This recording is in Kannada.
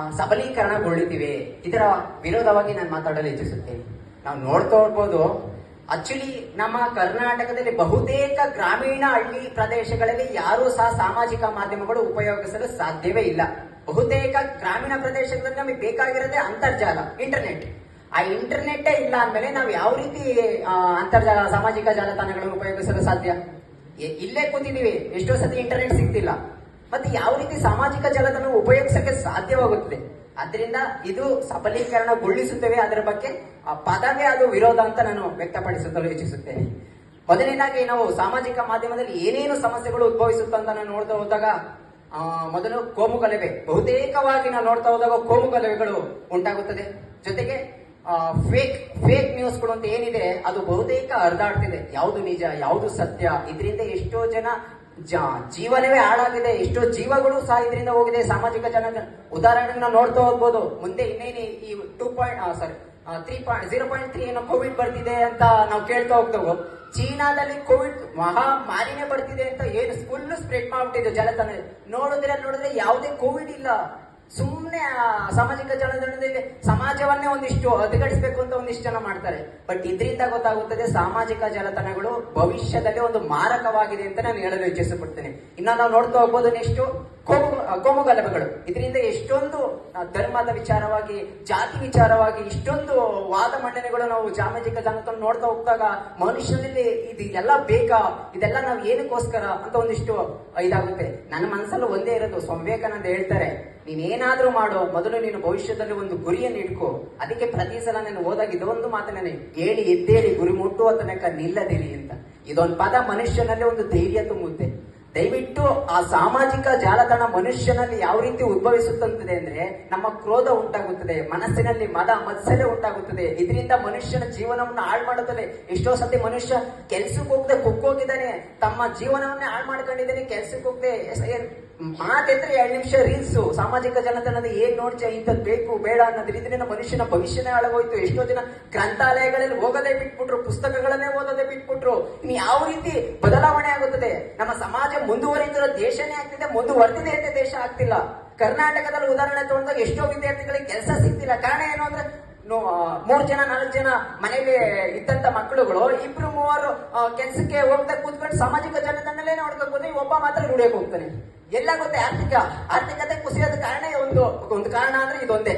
ಸಬಲೀಕರಣಗೊಳ್ಳುತ್ತಿವೆ. ಇದರ ವಿರೋಧವಾಗಿ ನಾನು ಮಾತಾಡಲು ಇಚ್ಛಿಸುತ್ತೇನೆ. ನಾವು ನೋಡ್ತಾ ಹೋಗ್ಬೋದು, ಆಕ್ಚುಲಿ ನಮ್ಮ ಕರ್ನಾಟಕದಲ್ಲಿ ಬಹುತೇಕ ಗ್ರಾಮೀಣ ಹಳ್ಳಿ ಪ್ರದೇಶಗಳಲ್ಲಿ ಯಾರೂ ಸಹ ಸಾಮಾಜಿಕ ಮಾಧ್ಯಮಗಳು ಉಪಯೋಗಿಸಲು ಸಾಧ್ಯವೇ ಇಲ್ಲ. ಬಹುತೇಕ ಗ್ರಾಮೀಣ ಪ್ರದೇಶಗಳಲ್ಲಿ ನಮಗೆ ಬೇಕಾಗಿರೋದೇ ಅಂತರ್ಜಾಲ, ಇಂಟರ್ನೆಟ್. ಆ ಇಂಟರ್ನೆಟ್ಟೇ ಇಲ್ಲ ಅಂದ್ಮೇಲೆ ನಾವು ಯಾವ ರೀತಿ ಅಂತರ್ಜಾಲ, ಸಾಮಾಜಿಕ ಜಾಲತಾಣಗಳನ್ನು ಉಪಯೋಗಿಸಲು ಸಾಧ್ಯ? ಇಲ್ಲೇ ಕೂತಿದೀವಿ, ಎಷ್ಟೋ ಸತಿ ಇಂಟರ್ನೆಟ್ ಸಿಗ್ತಿಲ್ಲ, ಮತ್ತೆ ಯಾವ ರೀತಿ ಸಾಮಾಜಿಕ ಜಾಲತಾಣ ಉಪಯೋಗಿಸಕ್ಕೆ ಸಾಧ್ಯವಾಗುತ್ತದೆ? ಅದರಿಂದ ಇದು ಸಬಲೀಕರಣಗೊಳಿಸುತ್ತವೆ. ಅದರ ಬಗ್ಗೆ ಆ ಪದವೇ ಅದು ವಿರೋಧ ಅಂತ ನಾನು ವ್ಯಕ್ತಪಡಿಸಲು ಇಚ್ಛಿಸುತ್ತೇನೆ. ಮೊದಲನೇದಾಗಿ ನಾವು ಸಾಮಾಜಿಕ ಮಾಧ್ಯಮದಲ್ಲಿ ಏನೇನು ಸಮಸ್ಯೆಗಳು ಉದ್ಭವಿಸುತ್ತೆ ಅಂತ ನಾನು ನೋಡ್ತಾ ಹೋದಾಗ, ಮೊದಲು ಕೋಮುಗಲಭೆ. ಬಹುತೇಕವಾಗಿ ನಾವು ನೋಡ್ತಾ ಹೋದಾಗ ಕೋಮುಗಲಭೆಗಳು ಉಂಟಾಗುತ್ತದೆ. ಜೊತೆಗೆ ಫೇಕ್ ನ್ಯೂಸ್ಗಳು ಅಂತ ಏನಿದೆ ಅದು ಬಹುತೇಕ ಹರಿದಾಡ್ತಿದೆ. ಯಾವುದು ನಿಜ, ಯಾವುದು ಸತ್ಯ, ಇದರಿಂದ ಎಷ್ಟೋ ಜನ ಜೀವನವೇ ಹಾಳಾಗಿದೆ, ಎಷ್ಟೋ ಜೀವಗಳು ಸಹ ಇದರಿಂದ ಹೋಗಿದೆ. ಸಾಮಾಜಿಕ ಜನ ಉದಾಹರಣೆಗೆ ನಾವು ನೋಡ್ತಾ ಹೋಗ್ಬೋದು. ಮುಂದೆ ಇನ್ನೇನು ಈ 0.3 ಏನೋ ಕೋವಿಡ್ ಬರ್ತಿದೆ ಅಂತ ನಾವು ಕೇಳ್ತಾ ಹೋಗ್ತೇವೆ. ಚೀನಾದಲ್ಲಿ ಕೋವಿಡ್ ಮಹಾಮಾರಿನೇ ಬರ್ತಿದೆ ಅಂತ ಏನು ಫುಲ್ ಸ್ಪ್ರೆಡ್ ಮಾಡ್ಬಿಟ್ಟಿದೆ ಜಾಲತಾಣ. ನೋಡಿದ್ರೆ ಯಾವುದೇ ಕೋವಿಡ್ ಇಲ್ಲ. ಸುಮ್ಮನೆ ಸಾಮಾಜಿಕ ಜಾಲತಾಣದಲ್ಲಿ ಸಮಾಜವನ್ನೇ ಒಂದಿಷ್ಟು ಹದಗೆಡಿಸಬೇಕು ಅಂತ ಒಂದಿಷ್ಟು ಜನ ಮಾಡ್ತಾರೆ. ಬಟ್ ಇದರಿಂದ ಗೊತ್ತಾಗುತ್ತದೆ ಸಾಮಾಜಿಕ ಜಾಲತಾಣಗಳು ಭವಿಷ್ಯದಲ್ಲಿ ಒಂದು ಮಾರಕವಾಗಿದೆ ಅಂತ ನಾನು ಹೇಳಲು ಇಚ್ಛಿಸಪಡ್ತೇನೆ. ಇನ್ನ ನಾವು ನೋಡ್ತಾ ಹೋಗ್ಬೋದು ನೆಕ್ಸ್ಟ್ ಕೋಮುಗಲಭೆಗಳು. ಇದರಿಂದ ಎಷ್ಟೊಂದು ಧರ್ಮದ ವಿಚಾರವಾಗಿ, ಜಾತಿ ವಿಚಾರವಾಗಿ ಇಷ್ಟೊಂದು ವಾದ ಮಂಡನೆಗಳು ನಾವು ಸಾಮಾಜಿಕ ಜಾಲತಾಣ ನೋಡ್ತಾ ಹೋಗ್ದಾಗ ಮನುಷ್ಯನಲ್ಲಿ ಇದೆಲ್ಲ ಬೇಕಾ, ಇದೆಲ್ಲ ನಾವು ಏನಕ್ಕೋಸ್ಕರ ಅಂತ ಒಂದಿಷ್ಟು ಇದಾಗುತ್ತೆ. ನನ್ನ ಮನಸ್ಸಲ್ಲೂ ಒಂದೇ ಇರೋದು, ಸ್ವಾಮಿ ವಿವೇಕಾನಂದ ಹೇಳ್ತಾರೆ, ನೀನೇನಾದ್ರೂ ಮಾಡೋ ಮೊದಲು ನೀನು ಭವಿಷ್ಯದಲ್ಲಿ ಒಂದು ಗುರಿಯನ್ನು ಇಟ್ಕೋ. ಅದಕ್ಕೆ ಪ್ರತಿ ಸಲ ನಾನು ಹೋದಾಗ ಇದೊಂದು ಮಾತನೇ, ಹೇಳಿ ಎದ್ದೇಳಿ ಗುರಿ ಮುಟ್ಟುವ ತನಕ ನಿಲ್ಲದಿರಿ ಅಂತ. ಇದೊಂದು ಪದ ಮನುಷ್ಯನಲ್ಲಿ ಒಂದು ಧೈರ್ಯ ತುಂಬುತ್ತೆ. ದಯವಿಟ್ಟು ಆ ಸಾಮಾಜಿಕ ಜಾಲತಾಣ ಮನುಷ್ಯನಲ್ಲಿ ಯಾವ ರೀತಿ ಉದ್ಭವಿಸುತ್ತದೆ ಅಂದ್ರೆ, ನಮ್ಮ ಕ್ರೋಧ ಉಂಟಾಗುತ್ತದೆ, ಮನಸ್ಸಿನಲ್ಲಿ ಮತ್ಸರ ಉಂಟಾಗುತ್ತದೆ. ಇದರಿಂದ ಮನುಷ್ಯನ ಜೀವನವನ್ನು ಹಾಳು ಮಾಡುತ್ತದೆ. ಎಷ್ಟೋ ಸತಿ ಮನುಷ್ಯ ಕೆಲ್ಸಕ್ಕೆ ಹೋಗದೆ ಕುಕ್ಕೋಗಿದ್ದಾನೆ, ತಮ್ಮ ಜೀವನವನ್ನೇ ಹಾಳು ಮಾಡ್ಕೊಂಡಿದ್ದಾನೆ. ಕೆಲ್ಸಕ್ಕೆ ಹೋಗದೆ ಮಾತೆಂದ್ರೆ 2 ನಿಮಿಷ ರೀಲ್ಸ್ ಸಾಮಾಜಿಕ ಜಾಲತಾಣದ ಏನ್ ನೋಡ್ಚ ಇಂಥದ್ದು ಬೇಕು ಬೇಡ ಅನ್ನೋದ್ರ ಇದರಿಂದ ಮನುಷ್ಯನ ಭವಿಷ್ಯನೇ ಹಾಳಾಗೋಯ್ತು. ಎಷ್ಟೋ ಜನ ಗ್ರಂಥಾಲಯಗಳಲ್ಲಿ ಹೋಗೋದೇ ಬಿಟ್ಬಿಟ್ರು, ಪುಸ್ತಕಗಳನ್ನೇ ಓದೋದೇ ಬಿಟ್ಬಿಟ್ರು. ಇನ್ನು ಯಾವ ರೀತಿ ಬದಲಾವಣೆ ಆಗುತ್ತದೆ? ನಮ್ಮ ಸಮಾಜ ಮುಂದುವರಿದಿರೋ ದೇಶನೇ ಆಗ್ತಿದೆ, ಮುಂದುವರೆದಿದೆ ಅಂತ ದೇಶ ಆಗ್ತಿಲ್ಲ. ಕರ್ನಾಟಕದಲ್ಲಿ ಉದಾಹರಣೆ ತಗೊಂಡಾಗ ಎಷ್ಟೋ ವಿದ್ಯಾರ್ಥಿಗಳಿಗೆ ಕೆಲಸ ಸಿಗ್ತಿಲ್ಲ. ಕಾರಣ ಏನು ಅಂದ್ರೆ 3 ಜನ 4 ಜನ ಮನೇಲಿ ಇದ್ದಂತ ಮಕ್ಕಳುಗಳು 2-3 ಕೆಲ್ಸಕ್ಕೆ ಹೋಗ್ತಾ ಕೂತ್ಕೊಂಡು ಸಾಮಾಜಿಕ ಜಾಲತಾಣದಲ್ಲೇ ನೋಡ್ಕೊಂಡು ಹೋದ್ರೆ ಒಬ್ಬ ಮಾತ್ರ ದುಡಿಯಕ್ಕೆ ಹೋಗ್ತಾನೆ. ಎಲ್ಲ ಗೊತ್ತೆ, ಆರ್ಥಿಕತೆ ಕುಸಿಯೋದ ಕಾರಣ ಒಂದು ಕಾರಣ ಅಂದ್ರೆ ಇದೊಂದೇ.